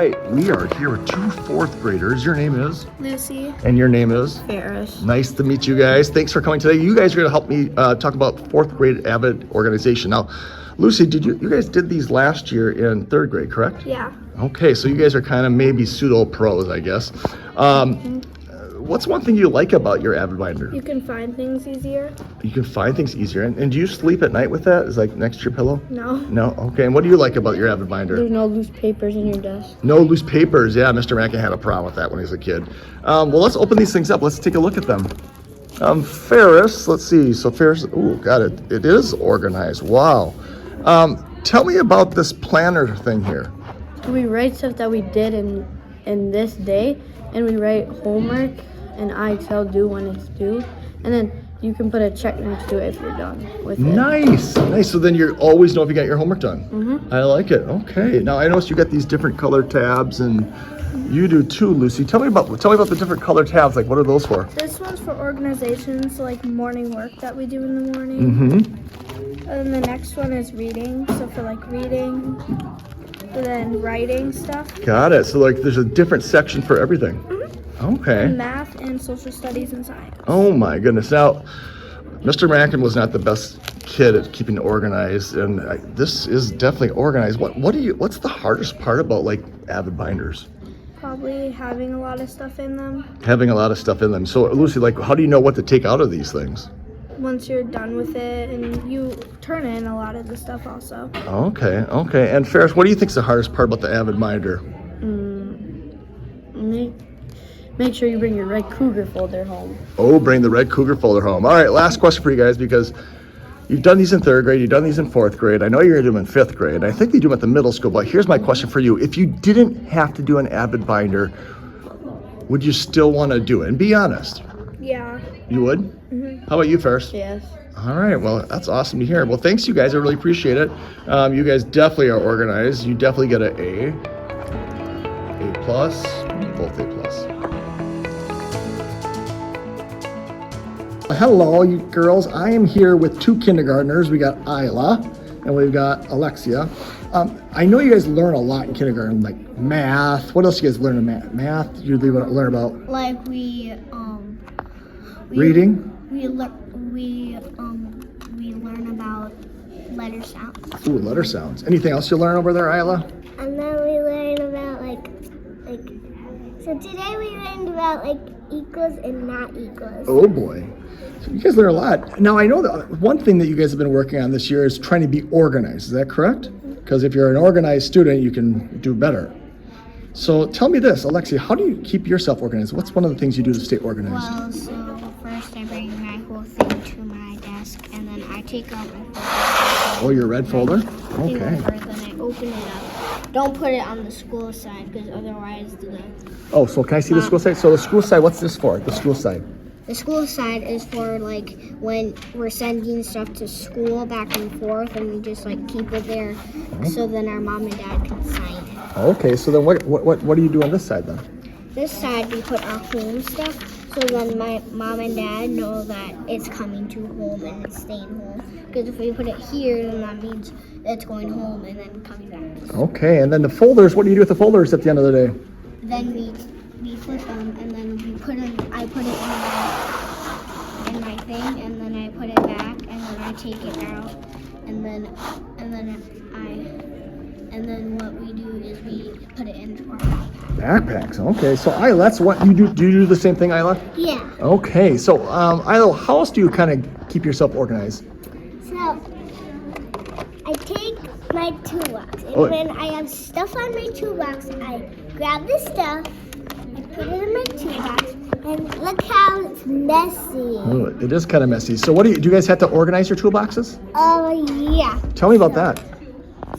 right, we are here with two fourth graders. Your name is? Lucy. And your name is? Ferris. Nice to meet you guys. Thanks for coming today. You guys are going to help me talk about fourth grade AVID organization. Now, Lucy, you guys did these last year in third grade, correct? Yeah. Okay, so you guys are kind of maybe pseudo pros, I guess. What's one thing you like about your AVID binder? You can find things easier. You can find things easier. And do you sleep at night with that? Is like next to your pillow? No. No? Okay. And what do you like about your AVID binder? There's no loose papers in your desk. No loose papers. Yeah, Mr. Mackin had a problem with that when he was a kid. Well, let's open these things up. Let's take a look at them. Ferris, let's see. So Ferris, oh, got it. It is organized. Wow. Tell me about this planner thing here. We write stuff that we did in this day, and we write homework, and I tell due when it's due, and then you can put a check next to it if you're done with it. Nice. So then you always know if you got your homework done. Mm-hmm. I like it. Okay. Now I noticed you got these different color tabs, and you do too, Lucy. Tell me about the different color tabs. Like, what are those for? This one's for organizations, like morning work that we do in the morning. Mm-hmm. And the next one is reading, so for like reading, and then writing stuff. Got it. So like, there's a different section for everything. Mm-hmm. Okay. And math and social studies and science. Oh my goodness. Now, Mr. Mackin was not the best kid at keeping organized, and this is definitely organized. What's the hardest part about like AVID binders? Probably having a lot of stuff in them. Having a lot of stuff in them. So Lucy, like, how do you know what to take out of these things? Once you're done with it, and you turn in a lot of the stuff also. Okay. And Ferris, what do you think is the hardest part about the AVID binder? Make sure you bring your red cougar folder home. Oh, bring the red cougar folder home. All right, last question for you guys, because you've done these in third grade, you've done these in fourth grade. I know you're going to do them in fifth grade. I think they do them at the middle school, but here's my question for you. If you didn't have to do an AVID binder, would you still want to do it? And be honest. Yeah. You would? Mm-hmm. How about you, Ferris? Yes. All right, well, that's awesome to hear. Well, thanks, you guys. I really appreciate it. You guys definitely are organized. You definitely get an A plus, both A plus. Hello, you girls. I am here with two kindergartners. We got Isla and we've got Alexia. I know you guys learn a lot in kindergarten, like math. What else do you guys learn in math? Math, you learn about? Like we Reading? We learn about letter sounds. Ooh, letter sounds. Anything else you learn over there, Isla? And then we learn about like so today we learned about like equals and not equals. Oh boy. So you guys learn a lot. Now I know that one thing that you guys have been working on this year is trying to be organized. Is that correct? Because if you're an organized student, you can do better. So tell me this, Alexia, how do you keep yourself organized? What's one of the things you do to stay organized? Well, so first I bring my whole thing to my desk, and then I take out my folder. Oh, your red folder? Okay. Then I open it up. Don't put it on the school side, because otherwise Oh, so can I see the school side? So the school side, what's this for? The school side. the school side is for like when we're sending stuff to school back and forth, and we just like keep it there, so then our mom and dad can sign it. Okay, so then what do you do on this side then? This side we put our home stuff, so then my mom and dad know that it's coming to home and it's staying home. Because if we put it here, then that means it's going home and then coming back. Okay, and then the folders, what do you do with the folders at the end of the day? Then we flip them, and then I put it in my thing, and then I put it back, and then I take it out, and then what we do is we put it into our Backpacks. Okay, so Isla, that's what you do. Do you do the same thing, Isla? Yeah. Okay, so Isla, how else do you kind of keep yourself organized? So I take my toolbox, and Oh. when I have stuff on my toolbox, I grab the stuff, I put it in my toolbox, and look how it's messy. Oh, it is kind of messy. So what do you guys have to organize your toolboxes? Oh yeah. Tell me about that.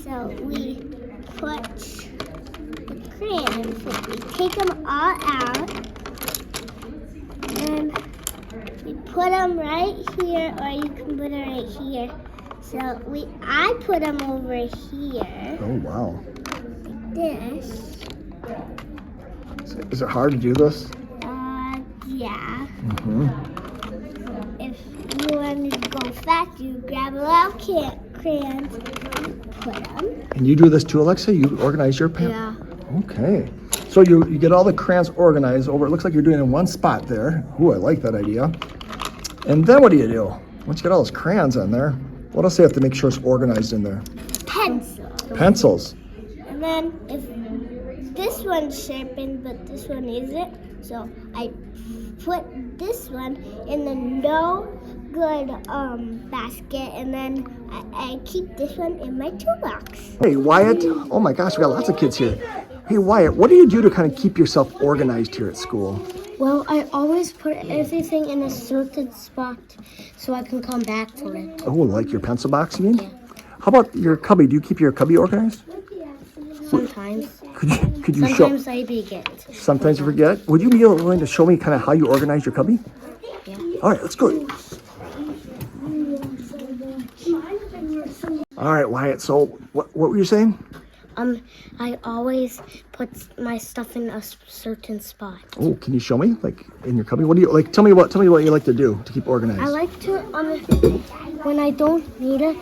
So we put the crayons, we take them all out, and we put them right here, or you can put it right here. So I put them over here, Oh, wow. like this. Is it hard to do this? Yeah. Mm-hmm. If you want to go fast, you grab a lot of crayons, and put them. And you do this too, Alexa? You organize your Yeah. Okay. So you get all the crayons organized over. It looks like you're doing it in one spot there. Ooh, I like that idea. And then what do? Once you get all those crayons on there, what else do you have to make sure it's organized in there? Pencil. Pencils. And then if this one's sharpened but this one isn't, so I put this one in the no good basket, and then I keep this one in my toolbox. Hey, Wyatt. Oh my gosh, we got lots of kids here. Hey, Wyatt, what do you do to kind of keep yourself organized here at school? Well, I always put everything in a certain spot so I can come back to it. Oh, like your pencil box, you mean? Yeah. How about your cubby? Do you keep your cubby organized? Sometimes. Could you Sometimes I forget. Sometimes you forget? Would you be willing to show me kind of how you organize your cubby? Yeah. All right, let's go. All right, Wyatt, so what were you saying? I always put my stuff in a certain spot. Oh, can you show me, like, in your cubby? What do you, like, tell me what you like to do to keep organized. I like to, when I don't need it,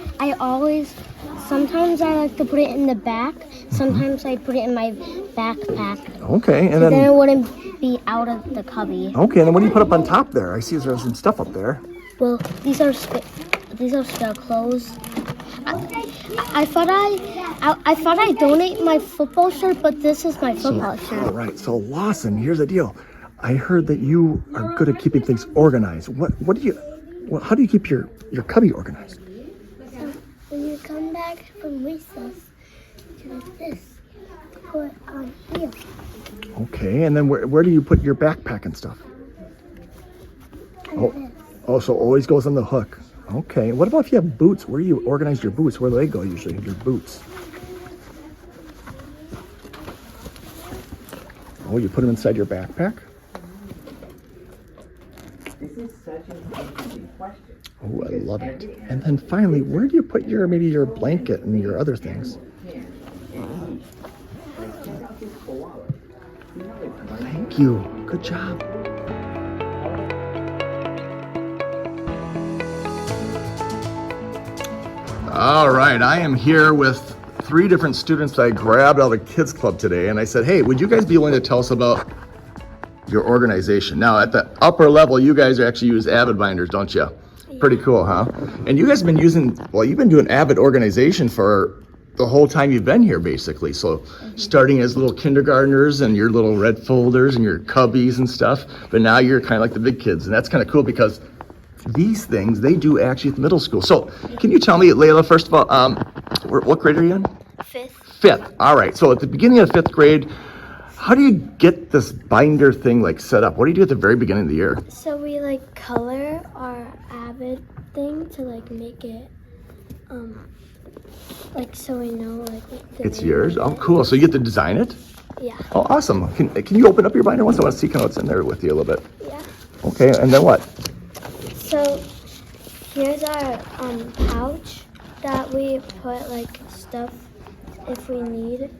sometimes I like to put it in the back. Sometimes I put it in my backpack. Okay, and then it wouldn't be out of the cubby. Okay, and then what do you put up on top there? I see there's some stuff up there. Well, these are spare clothes. I thought I donate my football shirt, but this is my football shirt. All right, so Lawson, here's the deal. I heard that you are good at keeping things organized. How do you keep your cubby organized? When you come back from recess, do this. Put on here. Okay, and then where do you put your backpack and stuff? Oh, so always goes on the hook. Okay, what about if you have boots? Where do you organize your boots? Where do they go usually, your boots? Oh, you put them inside your backpack? This is such an interesting question. Oh, I love it. And then finally, where do you put maybe your blanket and your other things? Thank you. Good job. All right, I am here with 3 different students that I grabbed out of the kids club today, and I said, hey, would you guys be willing to tell us about your organization? Now, at the upper level, you guys actually use AVID binders, don't you? Yeah. Pretty cool, huh? And you guys have been you've been doing AVID organization for the whole time you've been here, basically. So starting as little kindergartners and your little red folders and your cubbies and stuff, but now you're kind of like the big kids, and that's kind of cool because these things they do actually at the middle school. So can you tell me, Layla, first of all, what grade are you in? 5th. 5th. All right. So at the beginning of 5th grade, how do you get this binder thing like set up? What do you do at the very beginning of the year? So we like color our AVID thing to like make it like so we know like it's yours. Oh, cool. So you get to design it? Yeah. Oh, awesome. Can you open up your binder once? I want to see kind of what's in there with you a little bit. Yeah. Okay. And then what? So here's our pouch that we put like stuff if we need it.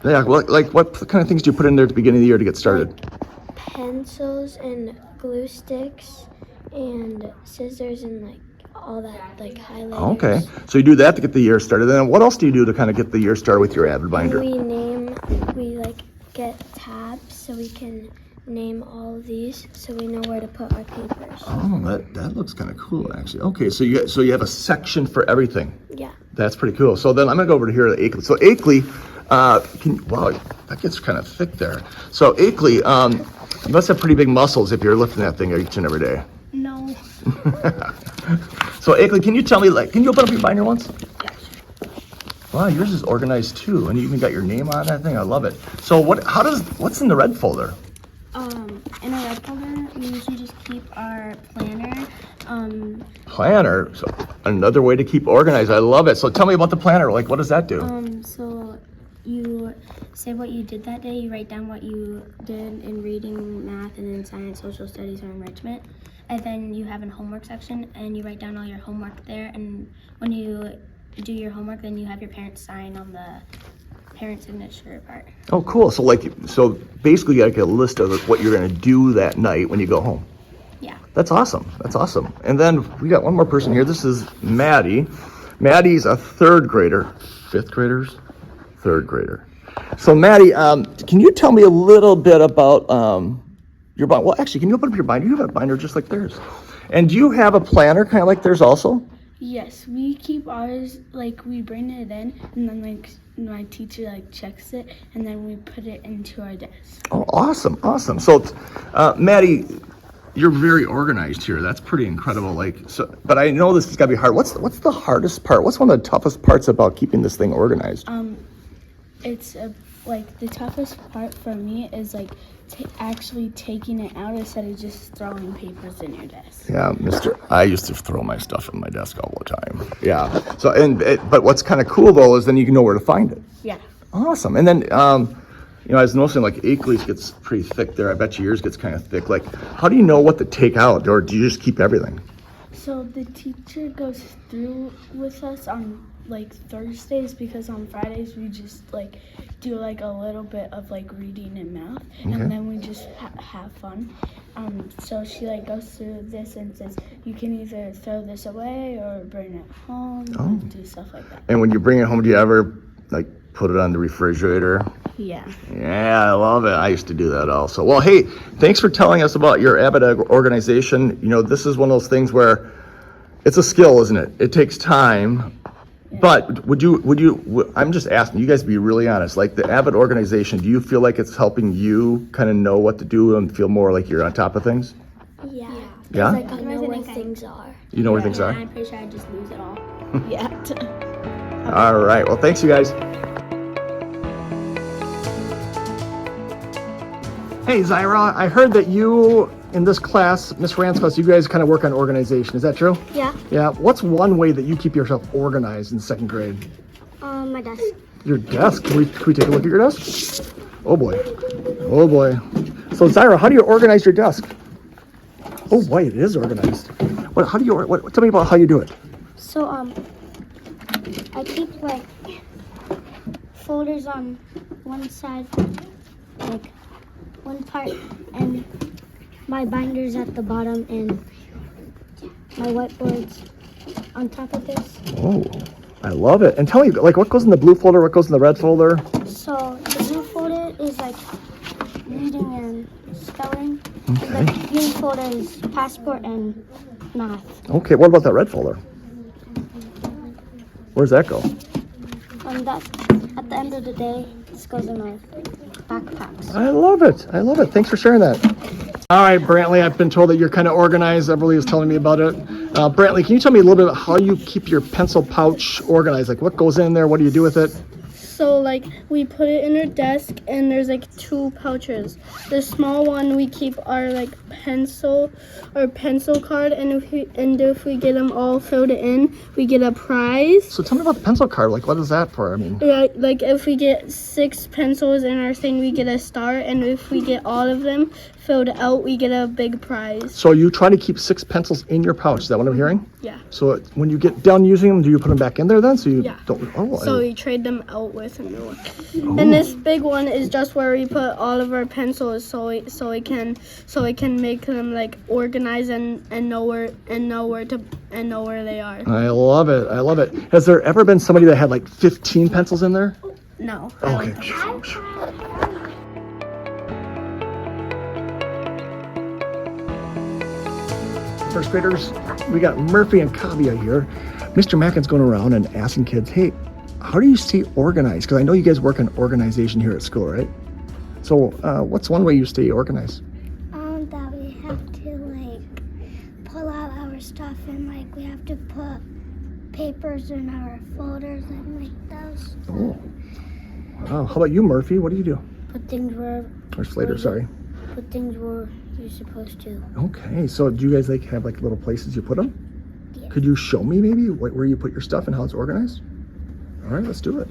Yeah. Well, like what kind of things do you put in there at the beginning of the year to get started? Like pencils and glue sticks and scissors and like all that like highlighters. Okay. So you do that to get the year started. Then what else do you do to kind of get the year started with your AVID binder? We like get tabs so we can name all of these so we know where to put our papers. Oh, that looks kind of cool, actually. Okay, so you have a section for everything. Yeah. That's pretty cool. So then I'm gonna go over to here to Akeley. So Akeley, wow, that gets kind of thick there. So Akeley, you must have pretty big muscles if you're lifting that thing each and every day. No. So Akeley, can you tell me, can you open up your binder once? Yeah. Wow, yours is organized too, and you even got your name on that thing. I love it. So what's in the red folder? In a red folder, we usually just keep our planner. Planner, so another way to keep organized. I love it. So tell me about the planner. Like, what does that do? So you say what you did that day. You write down what you did in reading, math, and then science, social studies, or enrichment. And then you have a homework section, and you write down all your homework there. And when you do your homework, then you have your parents sign on the parent signature part. Oh, cool. So basically you got to get a list of what you're going to do that night when you go home. Yeah. That's awesome. That's awesome. And then we got one more person here. This is Maddie. Maddie's a 3rd grader. 5th graders? 3rd grader. So Maddie, can you tell me a little bit about your binder? Well, actually, can you open up your binder? You have a binder just like theirs. And do you have a planner kind of like theirs also? Yes, we keep ours, like, we bring it in, and then, like, my teacher, like, checks it, and then we put it into our desk. Oh, awesome, awesome. So, Maddie, you're very organized here. That's pretty incredible. Like, so, but I know this has got to be hard. What's the hardest part? What's one of the toughest parts about keeping this thing organized? It's, like, the toughest part for me is, like, actually taking it out instead of just throwing papers in your desk. Yeah, I used to throw my stuff in my desk all the time. Yeah. So, but what's kind of cool though is then you know where to find it. Yeah. Awesome. And then, you know, I was noticing like Akeley's gets pretty thick there. I bet yours gets kind of thick. Like, how do you know what to take out, or do you just keep everything? So the teacher goes through with us on, like, Thursdays, because on Fridays we just, like, do, like, a little bit of, like, reading and math, and then we just have fun. So she, like, goes through this and says, you can either throw this away or bring it home, or do stuff like that. And when you bring it home, do you ever, like, put it on the refrigerator? Yeah. Yeah, I love it. I used to do that also. Well, hey, thanks for telling us about your AVID organization. You know, this is one of those things where it's a skill, isn't it? It takes time. But I'm just asking you guys to be really honest, like the AVID organization, do you feel like it's helping you kind of know what to do and feel more like you're on top of things? Yeah. Yeah? Like, I know where things are. You know where things are? I'm pretty sure I just lose it all. Yeah. All right. Well, thanks, you guys. Hey, Zyra, I heard that you, in this class, Miss Rand's class, you guys kind of work on organization. Is that true? Yeah. Yeah. What's one way that you keep yourself organized in second grade? My desk. Your desk? Can we take a look at your desk? Oh boy. Oh boy. So Zyra, how do you organize your desk? Oh boy, it is organized. How do you, tell me about how you do it. So, I keep, like, folders on one side, like, one part, and my binders at the bottom, and my whiteboards on top of this. Oh, I love it. And tell me, like, what goes in the blue folder, what goes in the red folder? So, the blue folder is, like, reading and spelling. Okay. And the green folder is passport and math. Okay, what about that red folder? Where's that go? That, at the end of the day, this goes in my backpacks. I love it. I love it. Thanks for sharing that. All right, Brantley, I've been told that you're kind of organized. Everybody was telling me about it. Brantley, can you tell me a little bit about how you keep your pencil pouch organized? Like, what goes in there? What do you do with it? So, like, we put it in our desk, and there's, like, 2 pouches. The small one, we keep our, like, pencil card, and if we get them all filled in, we get a prize. So tell me about the pencil card. Like, what is that for? I mean, Yeah, like, if we get 6 pencils in our thing, we get a star, and if we get all of them filled out, we get a big prize. so you try to keep 6 pencils in your pouch. Is that what I'm hearing? Yeah. So when you get done using them, do you put them back in there then? So you Yeah. don't. Oh, So we trade them out with a new one. And this big one is just where we put all of our pencils, so we can make them, like, organized and know where they are. I love it. I love it. Has there ever been somebody that had like 15 pencils in there? No. I Okay. don't think so. First graders, we got Murphy and Kavia here. Mr. Mackin's going around and asking kids, hey, how do you stay organized? Because I know you guys work on organization here at school, right? So what's one way you stay organized? That we have to, like, pull out our stuff, and, like, we have to put papers in our folders and, like, those. Oh, wow. How about you, Murphy? What do you do? Put things where Or Slater, sorry. Put things where you're supposed to. Okay, so do you guys like have like little places you put them? Yeah. Could you show me maybe where you put your stuff and how it's organized? All right, let's do it.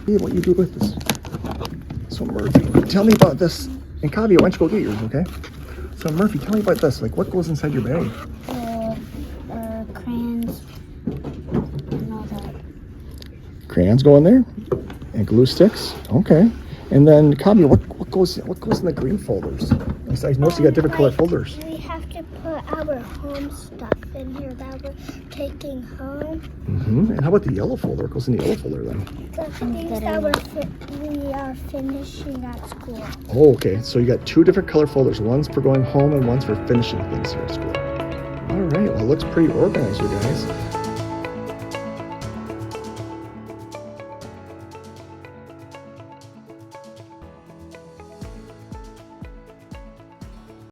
Hey, what you do with this? So Murphy, tell me about this. And Kavia, why don't you go get yours, okay? So Murphy, tell me about this. Like, what goes inside your bag? Crayons and all that. Crayons go in there, and glue sticks. Okay. And then Kavia, what goes in the green folders? I noticed you got different colored folders. We have to put our home stuff in here that we're taking home. And how about the yellow folder? What goes in the yellow folder then? The things that we are finishing at school. Oh, okay. So you got 2 different color folders. One's for going home and one's for finishing things here at school. All right. Well, it looks pretty organized, you guys.